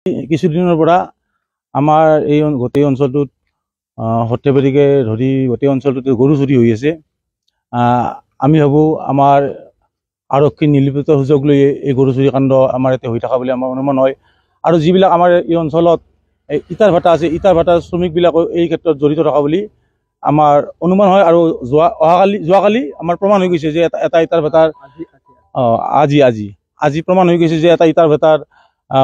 কিছুদিনৰ পৰা আমাৰ এই গোটেই অঞ্চলটোত সৰ্থেবাৰীকে ধৰি গোটেই অঞ্চলটোতে গৰু চুৰি হৈ আছে। আমি ভাবোঁ আমাৰ আৰক্ষী নিৰ্লিপ্ত সুযোগ লৈ এই গৰু চুৰি কাণ্ড আমাৰ ইয়াতে হৈ থকা বুলি আমাৰ অনুমান হয়। আৰু যিবিলাক আমাৰ এই অঞ্চলত ইটাৰ ভাটা আছে, ইটাৰ ভাটাৰ শ্ৰমিকবিলাকো এই ক্ষেত্ৰত জড়িত থকা বুলি আমাৰ অনুমান হয়। আৰু যোৱাকালি আমাৰ প্ৰমাণ হৈ গৈছে যে এটা ইটাৰ ভাটাৰ আজি প্ৰমাণ হৈ গৈছে যে এটা ইটাৰ ভাটাৰ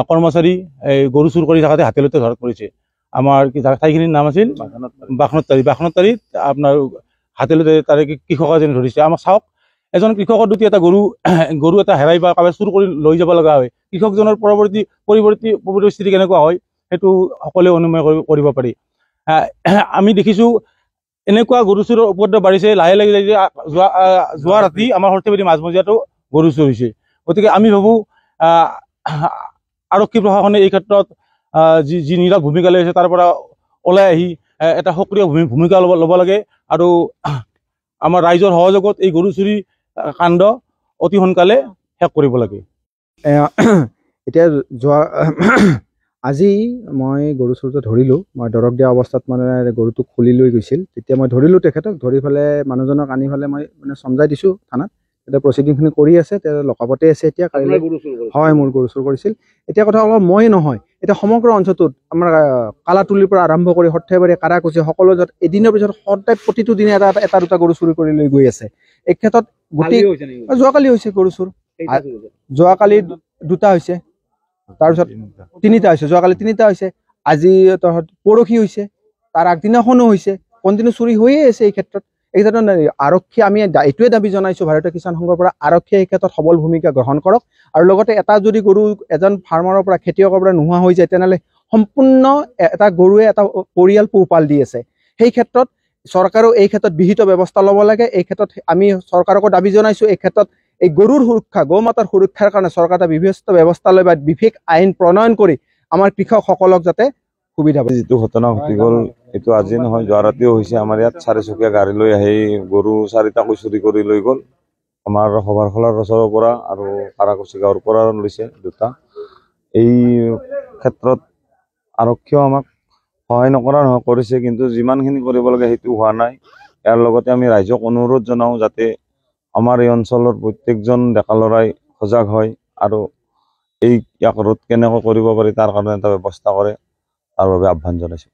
কৰ্মচাৰী এই গৰু চুৰ কৰি থকাতে হাতেলতে ধৰাত পৰিছে। আমাৰ ঠাইখিনিৰ নাম আছিল বাখনতাৰীত আপোনাৰ হাতেলতে তাৰে কৃষক এজনে ধৰিছে। আমাক চাওক, এজন কৃষকৰ দুটি এটা গৰু এটা হেৰাই বা কাৰোবাৰ চুৰ কৰি লৈ যাব লগা হয়, কৃষকজনৰ পৰৱৰ্তী পৰিস্থিতি কেনেকুৱা হয় সেইটো সকলোৱে অনুমান কৰিব পাৰি। আমি দেখিছোঁ এনেকুৱা গৰু চুৰৰ উপদ্ৰৱ বাঢ়িছে, লাহে লাহে যোৱা ৰাতি আমাৰ সৰ্থেবাৰী মাজমজিয়াতো গৰু চুৰ হৈছে। গতিকে আমি ভাবোঁ আৰক্ষী প্ৰশাসনে এই ক্ষেত্ৰত যি নীৰৱ ভূমিকা লৈ আছে তাৰ পৰা ওলাই আহি এটা সক্ৰিয় ভূমিকা ল'ব লাগে। আৰু আমাৰ ৰাইজৰ সহযোগত এই গৰু চুৰি কাণ্ড অতি সোনকালে শেষ কৰিব লাগে। এতিয়া আজি মই গৰু চুৰটো ধৰিলোঁ। মই দৰৱ দিয়া অৱস্থাত মানে গৰুটো খুলি লৈ গৈছিল, তেতিয়া মই ধৰিলোঁ তেখেতক। ধৰি পেলাই মানুহজনক আনি পেলাই মই মানে চমজাই দিছোঁ থানাত। এতিয়া প্ৰচিডিংখিনি কৰি আছে, তেওঁ লকাপতে আছে এতিয়া। হয়, মোৰ গৰু চুৰ কৰিছিল। এতিয়া কথা অলপ মই নহয়, এতিয়া সমগ্ৰ অঞ্চলটোত আমাৰ কালাতুলিৰ পৰা আৰম্ভ কৰি সৰ্থেবাৰী কাৰাকুচি সকলো য'ত এদিনৰ পিছত সদায় প্ৰতিটো দিনে এটা দুটা গৰু চুৰি কৰি লৈ গৈ আছে। এই ক্ষেত্ৰত গোটেই যোৱাকালি হৈছে গৰু চুৰ, যোৱাকালি দুটা হৈছে, তাৰপিছত তিনিটা হৈছে, যোৱাকালি তিনিটা হৈছে, আজি পৰহি হৈছে, তাৰ আগদিনাখনো হৈছে। কণ্টিনিউ চুৰি হৈয়ে আছে। এই ক্ষেত্ৰত আৰক্ষী আমি এইটোৱে দাবী জনাইছোঁ ভাৰতীয় কিষাণ সংঘৰ পৰা, আৰক্ষীয়ে এই ক্ষেত্ৰত সবল ভূমিকা গ্ৰহণ কৰক। আৰু লগতে এটা যদি গৰু এজন ফাৰ্মাৰৰ পৰা খেতিয়কৰ পৰা নোহোৱা হৈ যায়, তেনেহ'লে সম্পূৰ্ণ এটা গৰুৱে এটা পৰিয়াল পোহপাল দি আছে। সেই ক্ষেত্ৰত চৰকাৰেও এই ক্ষেত্ৰত বিহিত ব্যৱস্থা ল'ব লাগে। এই ক্ষেত্ৰত আমি চৰকাৰকো দাবী জনাইছোঁ, এই ক্ষেত্ৰত এই গৰুৰ সুৰক্ষা, গৌ মাতাৰ সুৰক্ষাৰ কাৰণে চৰকাৰে বিশেষ ব্যৱস্থা লৈ বা বিশেষ আইন প্ৰণয়ন কৰি আমাৰ কৃষকসকলক যাতে সুবিধা পায়। যিটো ঘটনা ঘটি গ'ল এইটো আজি নহয়, যোৱা ৰাতিও হৈছে। আমাৰ ইয়াত চাৰিচকীয়া গাড়ী লৈ আহি গৰু চাৰিটাকৈ চুৰি কৰি লৈ গ'ল। আমাৰ সভাৰখলাৰ ওচৰৰ পৰা আৰু কাৰাকুচি গাঁৱৰ পৰা লৈছে দুটা। এই ক্ষেত্ৰত আৰক্ষীয়েও আমাক সহায় নকৰা নহয়, কৰিছে, কিন্তু যিমানখিনি কৰিব লাগে সেইটো হোৱা নাই। ইয়াৰ লগতে আমি ৰাইজক অনুৰোধ জনাওঁ যাতে আমাৰ এই অঞ্চলৰ প্ৰত্যেকজন ডেকা ল'ৰাই সজাগ হয় আৰু ইয়াক ৰোধ কেনেকৈ কৰিব পাৰি তাৰ কাৰণে এটা ব্যৱস্থা কৰে, তাৰ বাবে আহ্বান জনাইছোঁ।